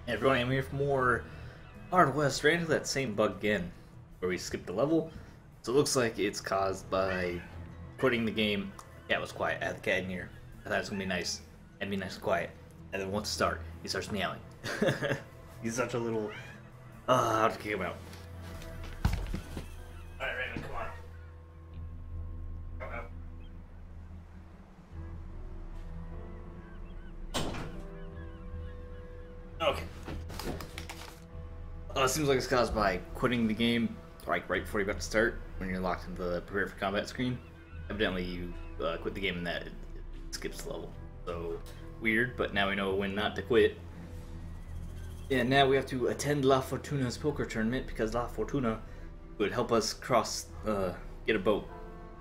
Everyone, I'm here for more Hard West. Ran into that same bug again, where we skipped the level. So it looks like it's caused by quitting the game. Cat was quiet. I had the cat in here. I thought it was gonna be nice and be nice and quiet. And then once it starts, he starts meowing. He's such a little. I have to kick him out. All right, Raymond, come on. Come out. Okay. It seems like it's caused by quitting the game, like right before you're about to start, when you're locked into the prepare for combat screen. Evidently, you quit the game and that it skips the level. So weird, but now we know when not to quit. And now we have to attend La Fortuna's poker tournament because La Fortuna would help us get a boat,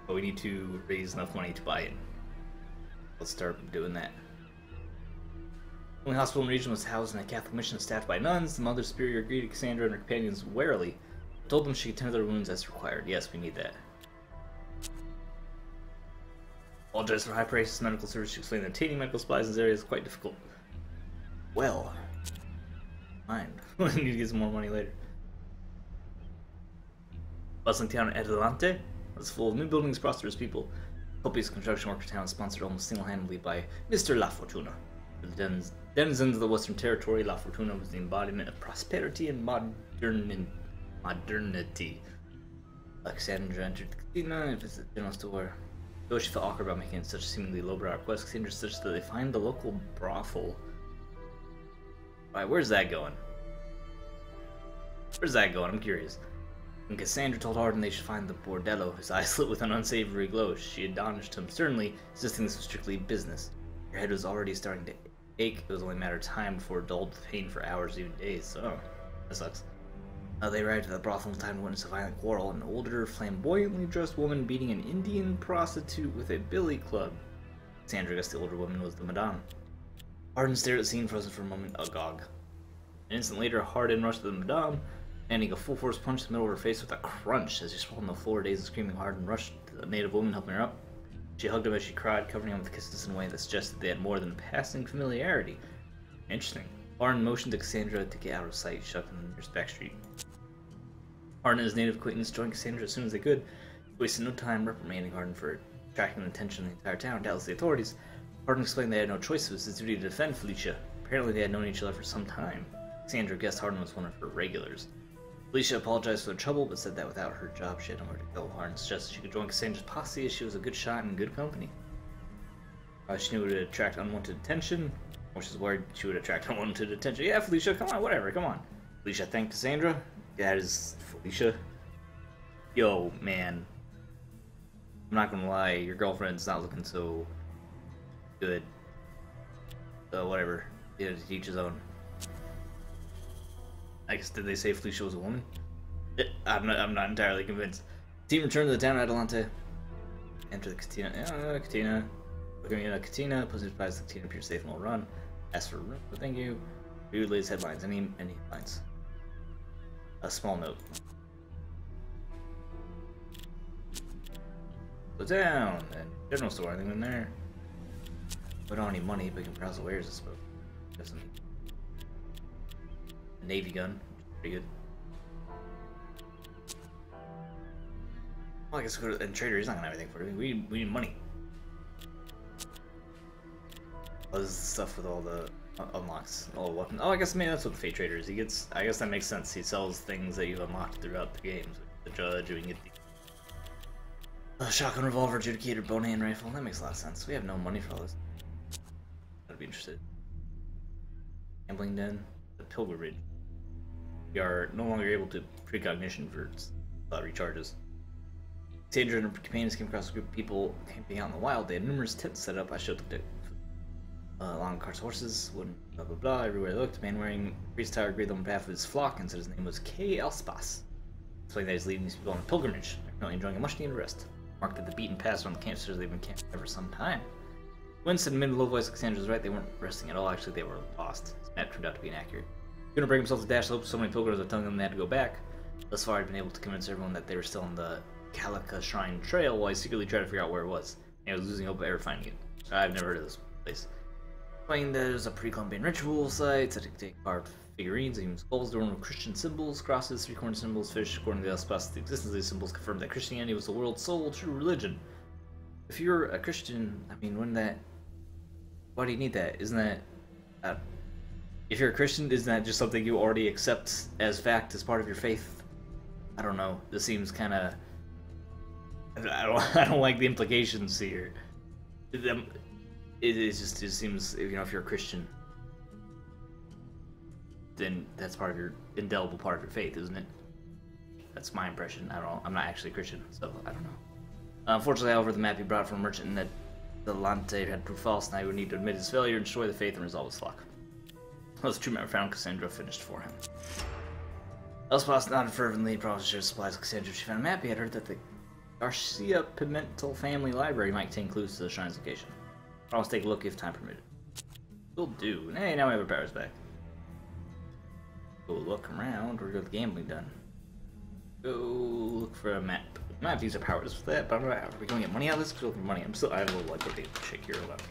but we need to raise enough money to buy it. Let's start doing that. The only hospital in the region was housed in a Catholic mission staffed by nuns. The Mother Superior greeted Cassandra and her companions warily, told them she could tend to their wounds as required. Yes, we need that. Apologize for high prices medical service. She explained that obtaining medical supplies in this area is quite difficult. Well, fine. We need to get some more money later. Bustling town Adelante was full of new buildings, prosperous people. Copious construction worker town sponsored almost single-handedly by Mr. La Fortuna. For the denizens of the Western Territory, La Fortuna was the embodiment of prosperity and modernity. Cassandra entered the casino and visited the general store. Though she felt awkward about making such a seemingly lowbrow request, Cassandra suggested that they find the local brothel. Alright, where's that going? Where's that going? I'm curious. When Cassandra told Hardin they should find the bordello, his eyes lit with an unsavory glow. She admonished him sternly, insisting this was strictly business. Her head was already starting to ache. It was only a matter of time before it dulled with pain for hours, even days. Oh, that sucks. They arrived at the brothel in time to witness a violent quarrel. An older, flamboyantly dressed woman beating an Indian prostitute with a billy club. Cassandra guessed the older woman was the madame. Hardin stared at the scene, frozen for a moment, agog. An instant later, Hardin rushed to the madame, landing a full-force punch in the middle of her face with a crunch. As she sprawled on the floor, dazed and screaming, Hardin rushed to the native woman, helping her up. She hugged him as she cried, covering him with kisses in a way that suggested they had more than passing familiarity. Interesting. Hardin motioned to Cassandra to get out of sight, shoved in the nearest back street. Hardin and his native acquaintance joined Cassandra as soon as they could, wasting no time reprimanding Hardin for attracting the attention of the entire town, doubtless the authorities. Hardin explained they had no choice. It was his duty to defend Felicia. Apparently they had known each other for some time. Cassandra guessed Hardin was one of her regulars. Felicia apologized for the trouble, but said that without her job she had nowhere to go. Hardin suggested she could join Cassandra's posse as she was a good shot and in good company. She knew it would attract unwanted attention, or she's worried she would attract unwanted attention. Yeah, Felicia, come on, whatever, come on. Felicia thanked Cassandra. That is Felicia. Yo, man. I'm not gonna lie, your girlfriend's not looking so good. So, whatever. Yeah, to each his own. I guess, did they say Felicia was a woman? I'm not entirely convinced. Team returned to the town of Adelante. Enter the Katina. Katina. Looking at Katina. Pleasant advised the Katina appears safe and will run. Ask for room. Thank you. Review latest headlines. Any headlines? A small note. Go down. And general store. Anything in there? We don't have any money, but we can browse the wares, I suppose. Doesn't. Navy gun, pretty good. Well, I guess we'll go to and trader. He's not gonna have anything for it. We need money. Oh, this is the stuff with all the unlocks, all the weapons. Oh, I guess maybe that's what the Fate Trader is. He gets. I guess that makes sense. He sells things that you've unlocked throughout the games. The Judge, we can get the shotgun, revolver, adjudicator, bone hand rifle. That makes a lot of sense. We have no money for all this. I'd be interested. Gambling den, the pilgrimage. We are no longer able to precognition for recharges. Cassandra and her companions came across a group of people camping out in the wild. They had numerous tents set up. I showed them along carts, horses, wooden, blah blah blah. Everywhere they looked, a man wearing priest attire agreed on behalf of his flock and said his name was K. Elspas. Explaining that he's leading these people on a pilgrimage. They're currently enjoying a much needed rest. Marked that the beaten path around the campsters they've been camping there for some time. Winston admitted low voice Cassandra was right. They weren't resting at all. Actually, they were lost. His map turned out to be inaccurate. Couldn't bring himself to dash slope. So many pilgrims were telling them they had to go back. Thus far, he'd been able to convince everyone that they were still on the Kalika Shrine Trail while he secretly tried to figure out where it was. And he was losing hope of ever finding it. I've never heard of this place. Explained that it was a pre-Columbian ritual site that contained carved figurines and skulls adorned with Christian symbols, crosses, three-cornered symbols, fish. According to the Elspeths, the existence of these symbols confirmed that Christianity was the world's sole true religion. If you're a Christian, I mean, wouldn't that... Why do you need that? Isn't that... if you're a Christian, isn't that just something you already accept as fact as part of your faith? I don't know. This seems kind of... I don't like the implications here. It seems, you know, if you're a Christian, then that's part of your indelible part of your faith, isn't it? That's my impression. I'm not actually a Christian, so I don't know. Unfortunately, however, the map he brought from a merchant that the Lante had proved false, and I would need to admit his failure and destroy the faith and resolve his flock. Those two men found, Cassandra finished for him. Elspeth nodded fervently, promised to share supplies with Cassandra. She found a map. He had heard that the Garcia Pimentel family library might contain clues to the shrine's location. Promise to take a look if time permitted. Will do. Hey, now we have our powers back. Go look around. We're got the gambling done. Go look for a map. We might have to use our powers for that, but I don't know. Are we going to get money out of this? Because we're looking for money. I have a little like rotate check here. Hold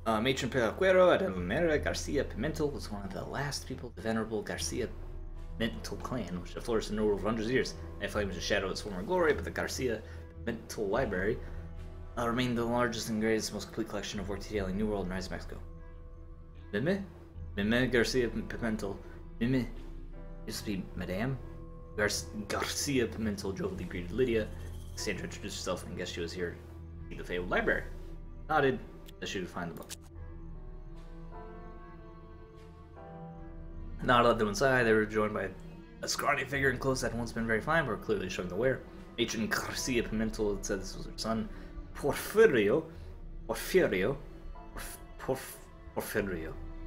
on. Matron Pelacuero Adelmera Garcia Pimentel was one of the last people of the venerable Garcia Pimentel clan, which had flourished in the world for hundreds of years. That flame was a shadow of its former glory, but the Garcia Pimentel library remained the largest and greatest, most complete collection of work detailing New World and Rise of Mexico. Mime Garcia Pimentel. Mime used to be Madame. Garcia Pimentel jovially greeted Lydia. Cassandra introduced herself and guessed she was here to see the fabled library. Nodded that she would find the book. Not allowed them inside, they were joined by a scrawny figure in clothes that had once been very fine, but were clearly showing the wear. Matron Garcia Pimentel had said this was her son, Porfirio.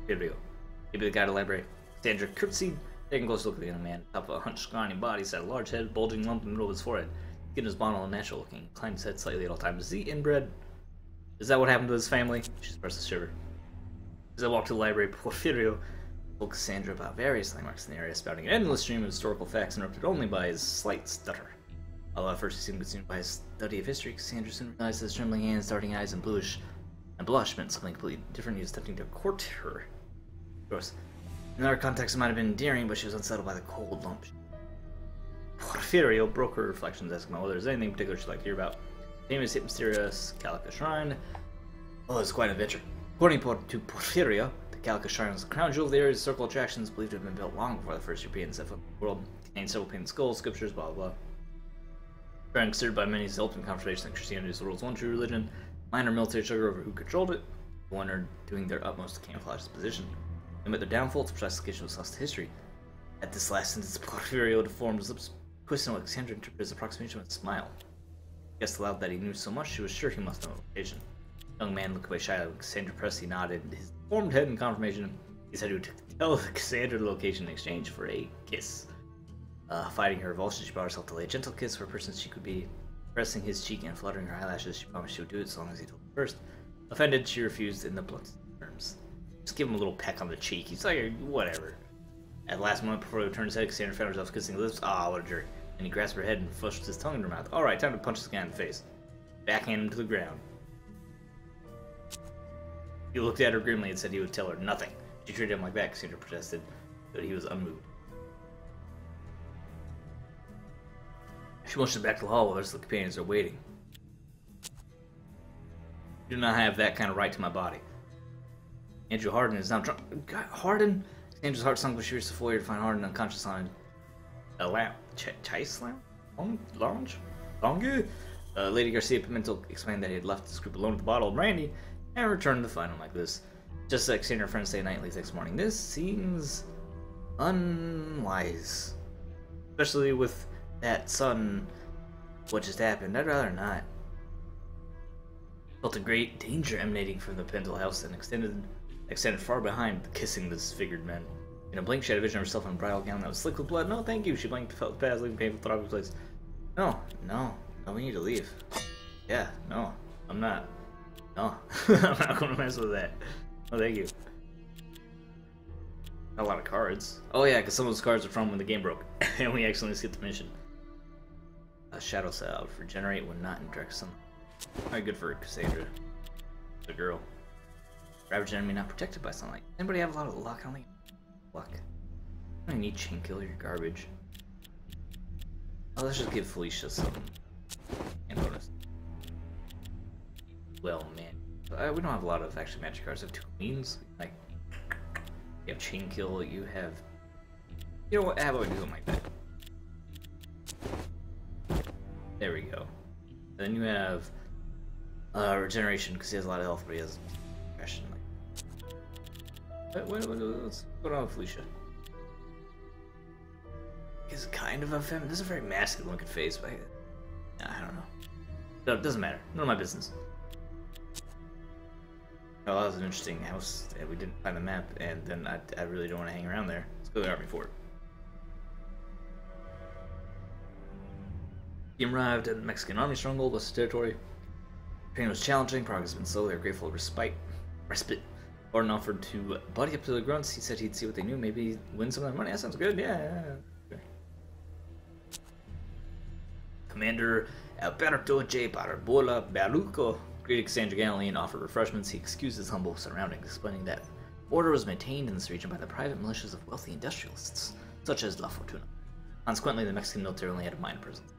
Maybe the guy at the library. Cassandra curtsied, taking a close look at the young man. Top of a hunched, scrawny body sat a large head, bulging lump in the middle of his forehead. Skin was bottle and natural looking. Inclined his head slightly at all times. Is he inbred? Is that what happened to his family? She expressed a shiver. As I walked to the library, Porfirio told Cassandra about various landmarks in the area, spouting an endless stream of historical facts interrupted only by his slight stutter. Although at first he seemed consumed by his study of history, Cassandra soon realized that his trembling hands, darting eyes, and blush meant something completely different. He was attempting to court her. Of course, in our context it might have been endearing, but she was unsettled by the cold lump. Porfirio broke her reflections, asking whether there's anything particular she'd like to hear about. Famous yet mysterious Calica Shrine. Oh, it's quite an adventure. According to Porfirio, the Calica Shrine was the crown jewel of the area's circle attractions, believed to have been built long before the first Europeans set foot in the world. It contained several painted skulls, sculptures, blah blah blah. Shrine considered by many as the ultimate confirmation that Christianity is the world's one true religion. Minor military struggle over who controlled it. The one are doing their utmost to camouflage its position. And with their downfall, its precise location was lost to history. At this last sentence, Porfirio deformed his lips, twisting what Cassandra interpreted as approximation with a smile. Guessed aloud that he knew so much, she was sure he must know the location. The young man looked away shyly when Cassandra pressed. He nodded his deformed head in confirmation. He said he would tell Cassandra the location in exchange for a kiss. Fighting her revulsion, she brought herself to lay a gentle kiss for a person she could be. Pressing his cheek and fluttering her eyelashes, she promised she would do it as long as he told her first. Offended, she refused in the bluntest terms. Just give him a little peck on the cheek. He's like, whatever. At the last moment before he turned his head, Cassandra found herself kissing his lips. Ah, what a jerk. And he grasped her head and flushed his tongue in her mouth. Alright, time to punch this guy in the face. Backhand him to the ground. He looked at her grimly and said he would tell her nothing. She treated him like that, Cassandra protested, but he was unmoved. She motioned back to the hall while the rest of the companions are waiting. You do not have that kind of right to my body. Andrew Hardin is now drunk. Hardin? Andrew's heart sunk when she reached the foyer to find Hardin unconscious on a lounge. Chase lounge? Lounge? Lady Garcia Pimentel explained that he had left this group alone with the bottle of brandy and returned to find him like this. Just like seeing her friends stay nightly the next morning. This seems unwise. Especially with that sudden what just happened. I'd rather not. Felt a great danger emanating from the Pimentel house and extended far behind, kissing the disfigured men. In a blink, she had a vision of herself in a bridal gown that was slick with blood. No, thank you. She blinked, felt past, leaving painful throbbing place. No, we need to leave. Yeah, no, I'm not. No, I'm not going to mess with that. No, thank you. Not a lot of cards. Oh yeah, because some of those cards are from when the game broke, and we accidentally skipped the mission. A shadow salve. Regenerate when not in direct sun. Alright, good for Cassandra. The girl. Ravaged enemy not protected by sunlight. Anybody have a lot of luck? I don't think luck. I don't need chain kill, you're garbage. Oh, let's just give Felicia some and bonus. Well, man. We don't have a lot of actually magic cards. We have 2 queens. Like, you have chain kill, you have. You know what? How about we do something like that? There we go. Then you have regeneration because he has a lot of health, but he has aggression. What's going on with Felicia? He's kind of a feminine. This is a very masculine looking face, but I don't know. No, it doesn't matter. None of my business. Oh, that was an interesting house. Yeah, we didn't find the map, and then I really don't want to hang around there. Let's go to the army fort. He arrived at the Mexican army stronghold, Western Territory. Training was challenging, progress has been slow. They're grateful of respite. Gordon offered to buddy up to the grunts. He said he'd see what they knew, maybe win some of their money. That sounds good, yeah. Okay. Commander Alberto J. Barbola Baluco greeted Cassandra gallantly and offered refreshments. He excused his humble surroundings, explaining that order was maintained in this region by the private militias of wealthy industrialists, such as La Fortuna. Consequently, the Mexican military only had a minor presence.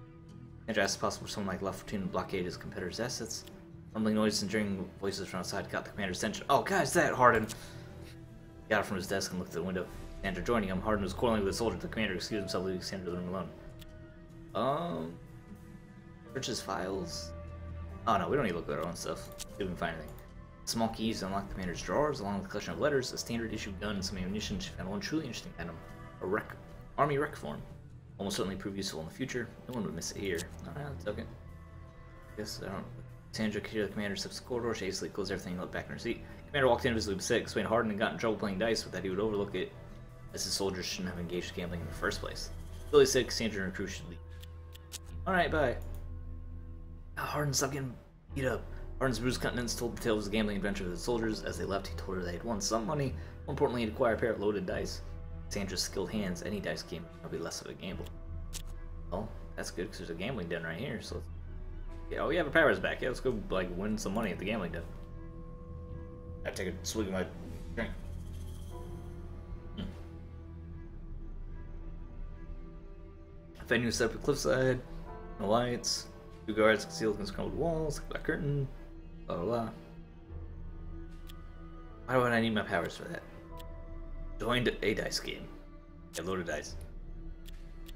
Cassandra asked if possible for someone like La Fortuna to blockade his competitors' assets. Rumbling noises and jeering voices from outside got the commander's attention. Oh, guys, that Hardin! He got up from his desk and looked at the window. Cassandra joining him. Hardin was quarreling with a soldier. The commander excused himself, leaving Cassandra in the room alone. Search his files. Oh no, we don't need to look at our own stuff. Didn't find anything. Small keys to unlock the commander's drawers, along with a collection of letters, a standard issue gun, and some ammunition. She found one truly interesting item: a army rec form. Almost certainly prove useful in the future. No one would miss it here. Alright, that's okay. Guess I don't. Cassandra could hear the commander steps the corridor. She hastily closed everything and looked back in her seat. The commander walked in visibly upset, explained Hardin and got in trouble playing dice, but that he would overlook it, as his soldiers shouldn't have engaged in gambling in the first place. Billy said Cassandra and her crew should leave. Alright, bye. Hardin, stop getting beat up. Hardin's bruised countenance told the tale of his gambling adventure with his soldiers. As they left, he told her they had won some money. More importantly, he'd acquired a pair of loaded dice. Cassandra's skilled hands, any dice game would be less of a gamble. Well, that's good because there's a gambling den right here, so yeah, oh, we have our powers back. Yeah, let's go like win some money at the gambling den. I take a swig of my drink. Venue set up at cliffside. No lights. 2 guards concealed against crumbled walls. Black curtain. Blah blah blah. Why would I need my powers for that? Joined a dice game. Get loaded dice.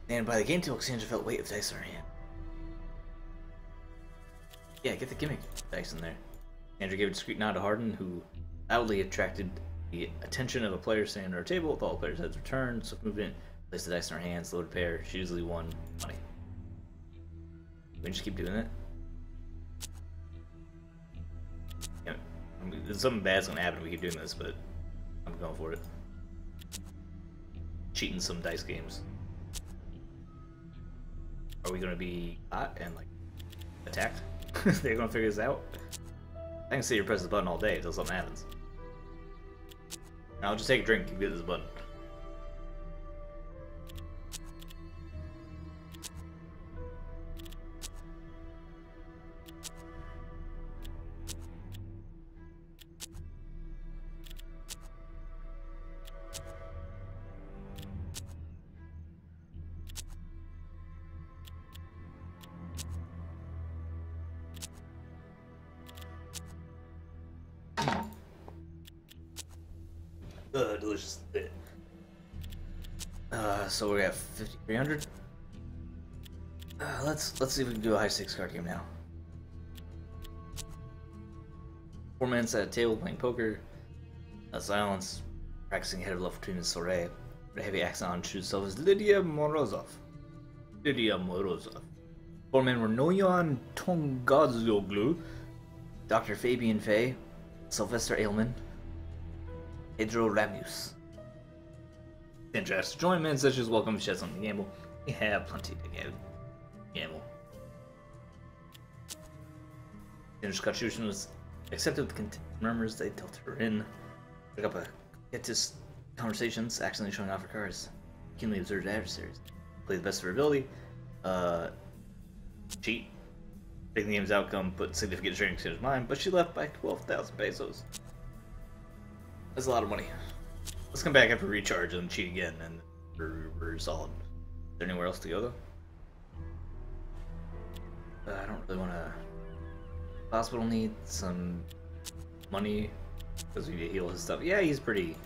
And by the game table, Cassandra felt weight of dice in her hand. Yeah, get the gimmick dice in there. Cassandra gave a discreet nod to Hardin, who loudly attracted the attention of a player standing at her table. With all the players' heads returned, swift movement, placed the dice in her hands, loaded pair. She usually won money. We just keep doing it. Yeah, I mean, something bad's gonna happen if we keep doing this, but I'm going for it. Cheating some dice games. Are we gonna be hot and like attacked? They're gonna figure this out. I can see you press the button all day until something happens. I'll just take a drink and get this button. Delicious. So we're at 5,300. Let's see if we can do a high stakes card game now. 4 minutes at a table playing poker. Silence. Practicing head of La Fortuna Soiree. With a heavy accent on choose self is Lydia Morozov. Lydia Morozov. 4 men were Noyan Tongazoglu, Dr. Fabian Fay, Sylvester Ailman, Pedro Ramus. Interested to join men such as welcome if you have something to gamble. We have plenty to gamble. Finished contribution was accepted with contempt murmurs. They dealt her in. Took up a get this conversations, accidentally showing off her cards. Keenly observed adversaries. Play the best of her ability. Cheat. Taking the game's outcome put significant strings in his mind, but she left by 12,000 pesos. That's a lot of money. Let's come back after recharge and cheat again, and we're solid. Is there anywhere else to go though? I don't really want to. Hospital needs some money because we need to heal his stuff. Yeah, he's pretty.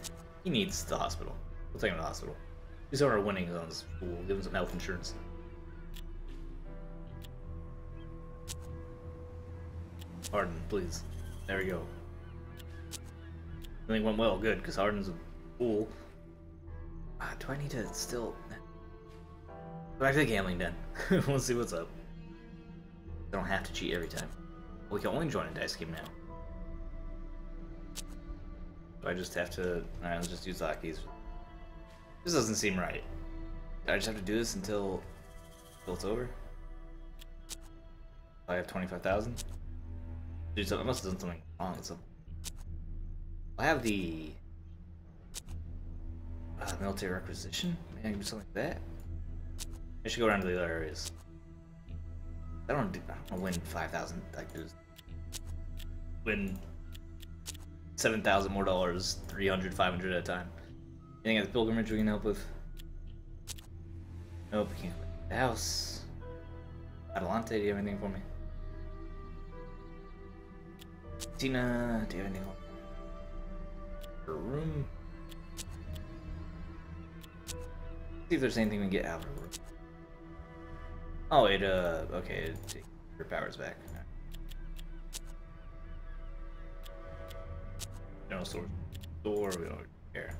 He needs the hospital. We'll take him to the hospital. He's on our winnings on this fool. Give him some health insurance. Harden, please. There we go. Everything went well. Good, because Harden's a fool. Do I need to still... Go back to the gambling den. We'll see what's up. I don't have to cheat every time. We can only join a dice game now. Do I just have to... Alright, let's just use hotkeys. This doesn't seem right. Do I just have to do this until it's over? I have 25,000? Dude, so I must have done something wrong with something. I have the military requisition. Maybe I can do something like that. I should go around to the other areas. I don't want to win 5,000. Like, just win 7,000 more dollars, 300, 500 at a time. Anything at the pilgrimage we can help with? Nope, we can't go to the house. Adelante, do you have anything for me? Tina, do you have anything on her room? See if there's anything we can get out of her room. Oh, okay, her power's back. Right. General store, we don't care.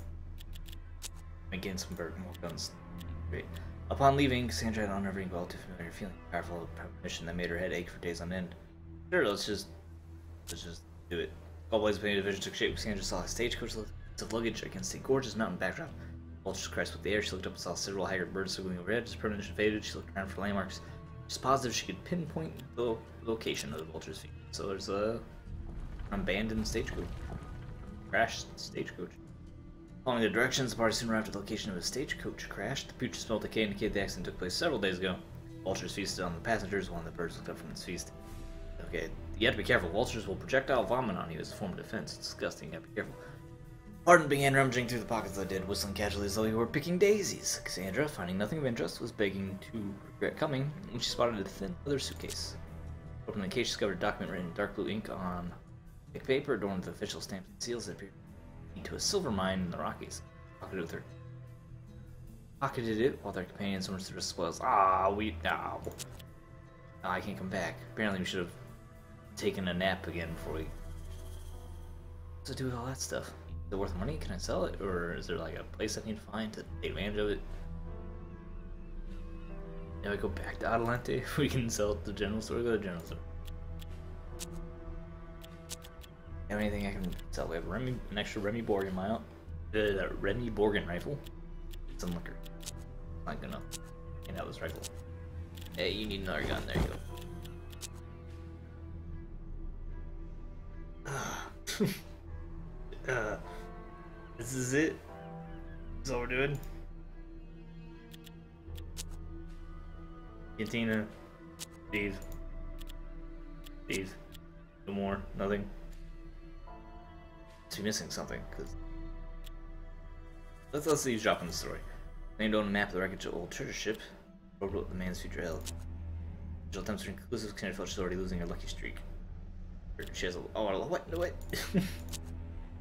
Again, some more guns. Great. Upon leaving, Cassandra had an unnerving, well too familiar feeling, a powerful premonition that made her head ache for days on end. Sure, let's just do it. Always Penny Division took shape. Cassandra saw a stagecoach of luggage against a gorgeous mountain backdrop. Vultures crashed with the air. She looked up and saw several haggard birds circling overhead. As premonition faded, she looked around for landmarks. She's positive she could pinpoint the location of the vulture's feet. So there's an abandoned stagecoach. Crashed stagecoach. Following the directions, the party soon arrived at the location of a stagecoach crash. The putrid smell of decay indicated the accident took place several days ago. Vultures feasted on the passengers. One of the birds looked up from its feast. Okay, you have to be careful. Vultures will projectile vomit on you as a form of defense. It's disgusting. You have to be careful. Harden began rummaging through the pockets of the dead, whistling casually as though he were picking daisies. Cassandra, finding nothing of interest, was begging to regret coming when she spotted a thin leather suitcase. Opening the case, she discovered a document written in dark blue ink on thick paper adorned with official stamps and seals that appeared to a silver mine in the Rockies. Pocketed it while their companions went through the spoils. No, I can't come back. Apparently, we should have taken a nap again before we. What's to do with all that stuff? Is it worth money? Can I sell it, or is there like a place I need to find to take advantage of it? Now we go back to Adelante. We can sell it to the general store. Go to the general store. Have anything I can sell? We have an extra Remy Borgen mile. Remy Borgen rifle. Some liquor. Not good enough. And that was rifle. Hey, you need another gun. There you go. This is it. This is all we're doing. Cantina. Steve. No more. Nothing. Is he missing something? Cause let's see. He's dropping the story. Named on a map of the wreckage of old treasure ship. Wrote the man's future held. Digital attempts are inclusive. Cassandra felt she's already losing her lucky streak. She has a what? No, what?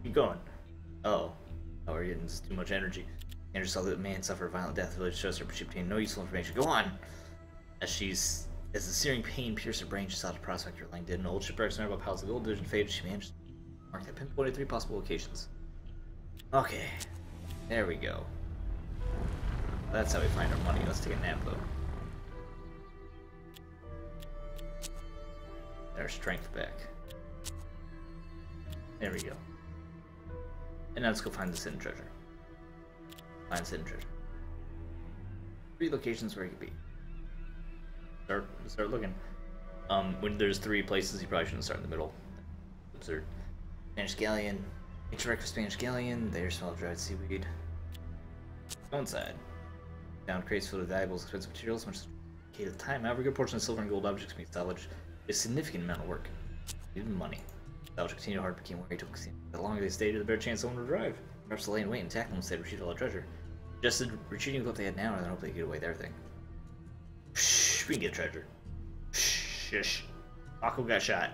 Keep going. Oh, we're getting too much energy. Cassandra saw that the man suffer a violent death. The village shows her, but she obtained no useful information. Go on. As the searing pain pierced her brain, she saw the prospector lying dead. An old shipwreck surrounded by piles of gold. Division faded. She managed to mark that pinpointed 3 possible locations. Okay, there we go. That's how we find our money. Let's take a nap though. Get our strength back. There we go. And now let's go find this hidden treasure. Find this hidden treasure. 3 locations where it could be. Start looking. When there's 3 places, you probably shouldn't start in the middle. Absurd. Spanish galleon. Interact with Spanish galleon. There's smell of dried seaweed. Go inside. Down crates filled with valuables, expensive materials, much dedicated time. However, a good portion of silver and gold objects can be salvaged. A significant amount of work. Even money. Salvage continued hard, became wary, took the longer they stayed, the better chance someone would arrive. Perhaps to lay in wait and attack them once they retrieved all the treasure. Suggested retreating with what they had now and then hope they could get away with everything. Shh, we can get treasure. Shh. Paco got shot.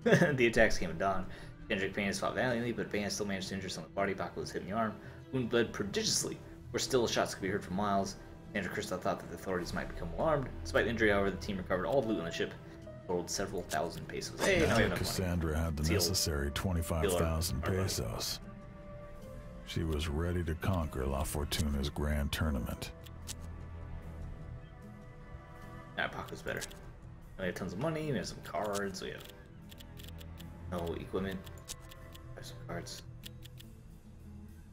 The attacks came at dawn. Kendrick Panis fought valiantly, but Panis still managed to injure some of the body. Paco was hit in the arm. Wound bled prodigiously, where still shots could be heard for miles. Sandra Crystal thought that the authorities might become alarmed. Despite the injury, however, the team recovered all the loot on the ship, totaled several thousand pesos. Hey, now we have enough Cassandra money. had the necessary 25,000 pesos. She was ready to conquer La Fortuna's grand tournament. Nah, Paco's better. We have tons of money, we have some cards, we have no equipment. We have some cards.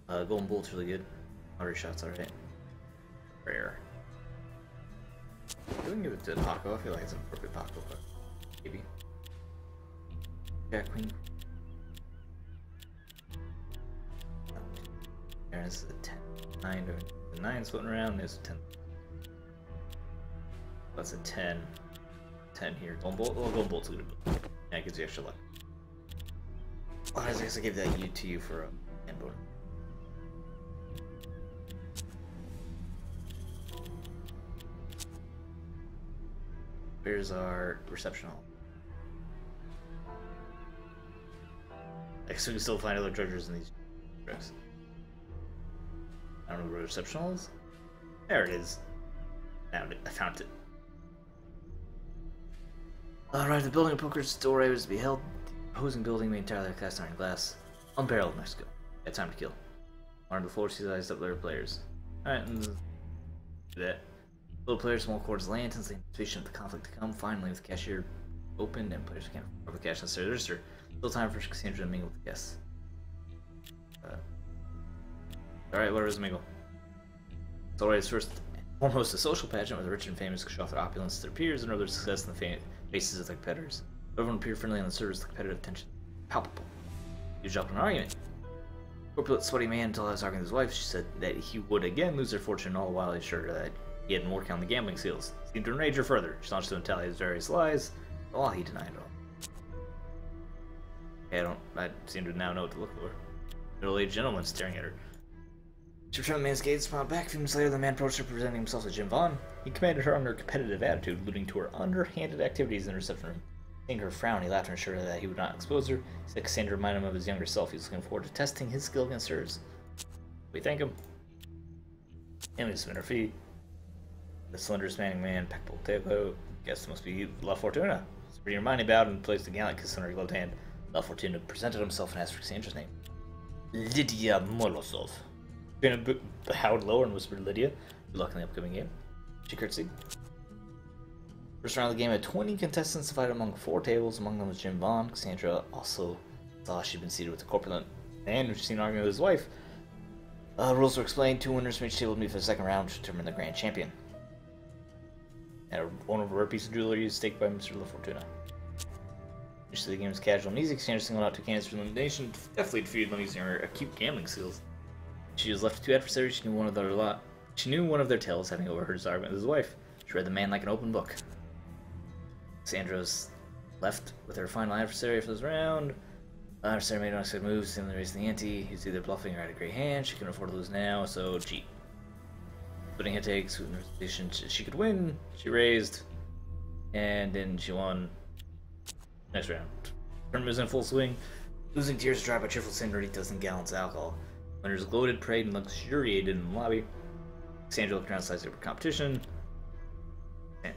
Golden Bolt's really good. 100 shots, alright. Rare. We can give it to Paco. I feel like it's an appropriate Paco, but maybe. Jack Queen. There's a 10. 9. The 9's floating around. There's a 10. That's a 10. 10 here. Golden Bolt. Oh, Golden Bolt's good. Yeah, it gives you extra luck. Well, I guess I gave that to you for a hand bonus. Where's our reception hall? I guess we can still find other treasures in these tracks. I don't know where the reception hall is. There it is. Found it. I found it. Alright, the building of Poker's doorway was to be held. The opposing building made entirely of cast iron glass. Unparalleled Mexico. Got time to kill. Armed with 4 seasized up their players. Alright, and do that. Little players from all quarters land since the anticipation of the conflict to come. Finally, with the cashier opened and players can't afford the cash necessary to register. Still time for Cassandra to mingle with the guests. Alright, what is mingle? It's already its first and foremost a social pageant where the rich and famous could show off their opulence to their peers and other success in the faces of their competitors. Everyone appeared friendly on the surface, the competitive tension palpable. He dropped an argument. Corpulent, sweaty man, until I was arguing with his wife, she said that he would again lose their fortune, all the while he assured her that he had been working on the gambling skills. Seemed to enrage her further. She launched to tally his various lies, while he denied it all. Okay, I seem to now know what to look for. Middle-aged gentleman staring at her. She returned the man's gaze, smiled back. A few minutes later, the man approached her, presenting himself as Jim Vaughn. He commanded her on her competitive attitude, alluding to her underhanded activities in the reception room. Seeing her frown, he laughed and assured her that he would not expose her. He said Cassandra reminded him of his younger self. He was looking forward to testing his skill against hers. We thank him. And we submit our fee. The slender spanning man, Pecpol Tejo, guess it must be La Fortuna. Spreading her mind, he bowed and placed a gallant kiss on her gloved hand. La Fortuna presented himself and asked for Cassandra's name. Lydia Molosov. Been bowed lower and whispered Lydia. Good luck in the upcoming game. She curtsied. First round of the game had 20 contestants divided among 4 tables. Among them was Jim Vaughn. Cassandra also saw she'd been seated with a corpulent man who'd seen arguing with his wife. Rules were explained. 2 winners from each table would meet for the second round to determine the grand champion. And one of a rare piece of jewelry is staked by Mr. La Fortuna. Usually the game is casual and easy. Cassandra singled out 2 candidates for elimination. Definitely defeated them using her acute gambling skills. She was left with 2 adversaries. She knew one of their tales, having overheard his argument with his wife. She read the man like an open book. Cassandra was left with her final adversary for this round. The adversary made unexpected moves, seemingly raising the ante. He was either bluffing or had a great hand. She couldn't afford to lose now, so cheat. Putting head takes, with her position, she could win. She raised, and then she won. Next round. Tournament was in full swing. Losing tears dry by cheerful senoritas and gallons of alcohol. Winners gloated, prayed, and luxuriated in the lobby. Cassandra looked around the size of her competition. And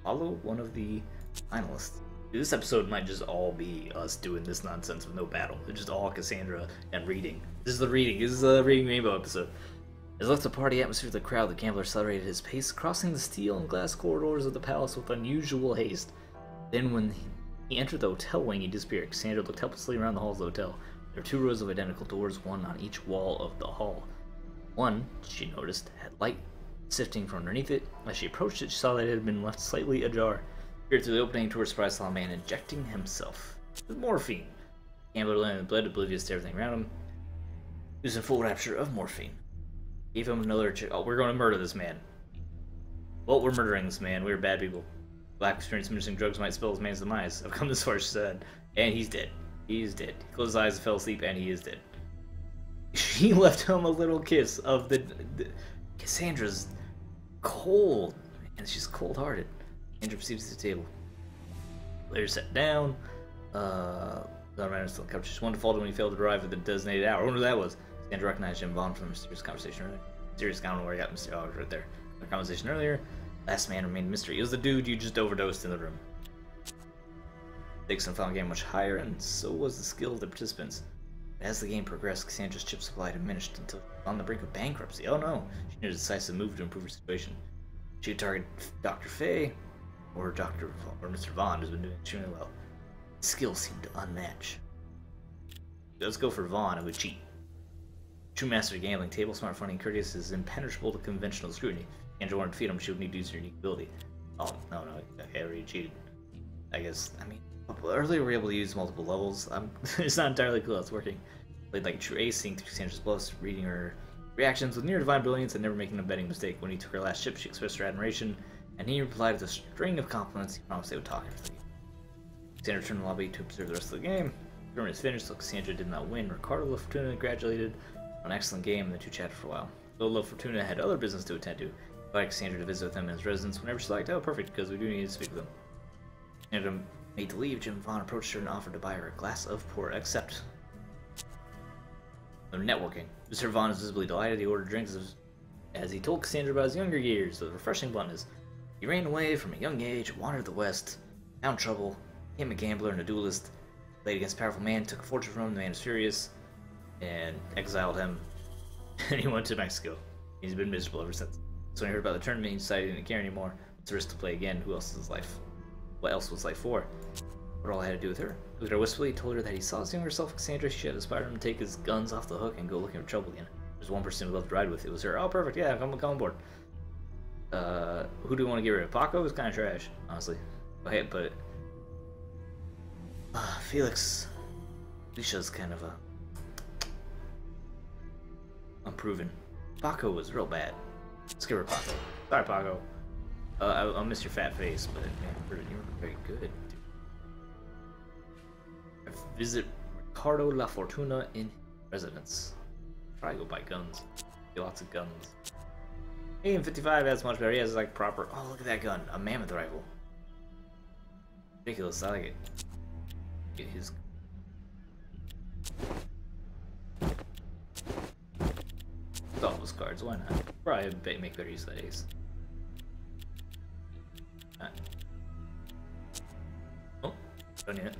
follow one of the finalists. Dude, this episode might just all be us doing this nonsense with no battle. It's just all Cassandra and reading. This is the reading. This is the Reading Rainbow episode. As he left the party atmosphere of the crowd, the gambler accelerated his pace, crossing the steel and glass corridors of the palace with unusual haste. Then when he entered the hotel wing, he disappeared. Cassandra looked helplessly around the halls of the hotel. There were 2 rows of identical doors, one on each wall of the hall. One, she noticed, had light sifting from underneath it. As she approached it, she saw that it had been left slightly ajar. Peered through the opening to her surprise, saw a man injecting himself with morphine. The gambler lay in the blood, oblivious to everything around him. He was in full rapture of morphine. Gave him another oh, we're going to murder this man. Well, we're murdering this man. We're bad people. Lack of experience administering drugs might spell this man's demise. I've come this far, she said. And he's dead. He's dead. He closed his eyes and fell asleep, and he is dead. She left him a little kiss of the Cassandra's cold, and she's cold-hearted. Cassandra proceeds to the table. Later sat down. The runner still couch. Just one defaulted when he failed to arrive at the designated hour. I wonder who that was. Cassandra recognized Jim Vaughn from a mysterious conversation earlier. Mysterious, I don't know where he got mysterious. Oh, right there. The conversation earlier. Last man remained a mystery. It was the dude you just overdosed in the room. Stakes in the final game much higher, and so was the skill of the participants. As the game progressed, Cassandra's chip supply diminished until she was on the brink of bankruptcy. Oh no! She needed a decisive move to improve her situation. She would target Dr. Fay or Mr. Vaughn, who's been doing extremely well. His skills seemed to unmatch. Let's go for Vaughn, who would cheat. True master of gambling, table smart, funny, and courteous is impenetrable to conventional scrutiny. If Cassandra wanted to defeat him, she would need to use her unique ability. Oh, no, okay, I already cheated. I guess, I mean, earlier we were able to use multiple levels. It's not entirely clear how it's working. Played like a true ace, seeing through Cassandra's bluffs, reading her reactions with near divine brilliance, and never making a betting mistake. When he took her last chip, she expressed her admiration, and he replied with a string of compliments. He promised they would talk after the game. Cassandra returned to the lobby to observe the rest of the game. The tournament is finished, so Cassandra did not win. Ricardo La Fortuna congratulated on an excellent game, and the two chatted for a while. Though La Fortuna had other business to attend to, he invited Cassandra to visit with him in his residence whenever she liked. Oh, perfect, because we do need to speak with him. Cassandra made to leave. Jim Vaughn approached her and offered to buy her a glass of port, except they're networking. Mr. Vaughn is visibly delighted. He ordered drinks as he told Cassandra about his younger years with refreshing bluntness. He ran away from a young age, wandered the West, found trouble, became a gambler and a duelist, played against a powerful man, took a fortune from him, the man was furious, and exiled him, and he went to Mexico. He's been miserable ever since. So when he heard about the tournament, he decided he didn't care anymore. It's a risk to play again. Who else is his life? What else was life for? What all I had to do with her? Looked at her wistfully, told her that he saw his younger self, Cassandra. She had inspired him to take his guns off the hook and go looking for trouble again. There's one person who loved to ride with. It was her. Oh, perfect. Yeah, come on board. Who do we want to get rid of? Paco is kind of trash, honestly. Okay, but Felix, Alicia's kind of unproven. Paco was real bad. Let's get rid of Paco. Sorry, Paco. I'll miss your fat face, but man, you were very good. Visit Ricardo La Fortuna in residence. Try to go buy guns. Get lots of guns. AM-55 has much better. He has like proper. Oh, look at that gun. A mammoth rifle. Ridiculous. I like it. Get his. All those cards. Why not? Probably make better use of that ace. Oh, don't need it.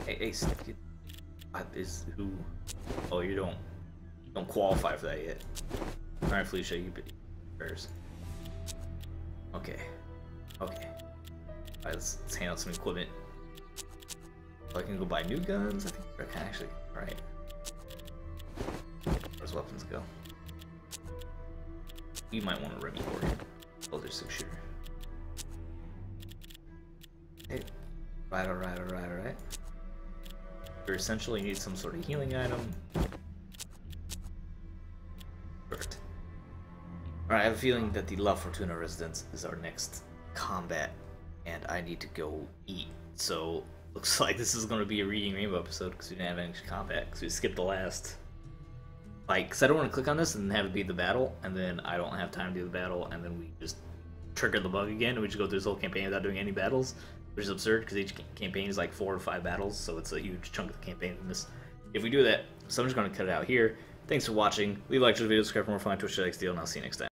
Hey, Ace. Is who? Oh, you don't qualify for that yet. All right, Felicia, you be first. Okay. Okay. Alright, let's hand out some equipment. So I can go buy new guns. I think I can actually. All right. Where's weapons go? You might want a Remy Gordon. Oh, there's 6-shooter. Hey. Alright. You're essentially need some sort of healing item. Perfect. Alright, I have a feeling that the La Fortuna residence is our next combat, and I need to go eat. So, looks like this is going to be a Reading Rainbow episode because we didn't have any combat, because we skipped the last. Like, because I don't want to click on this and have it be the battle, and then I don't have time to do the battle, and then we just trigger the bug again, and we just go through this whole campaign without doing any battles, which is absurd because each campaign is like 4 or 5 battles, so it's a huge chunk of the campaign we miss. If we do that, so I'm just going to cut it out here. Thanks for watching. Leave a like to the video, subscribe for more fun Twitch XDeal, and I'll see you next time.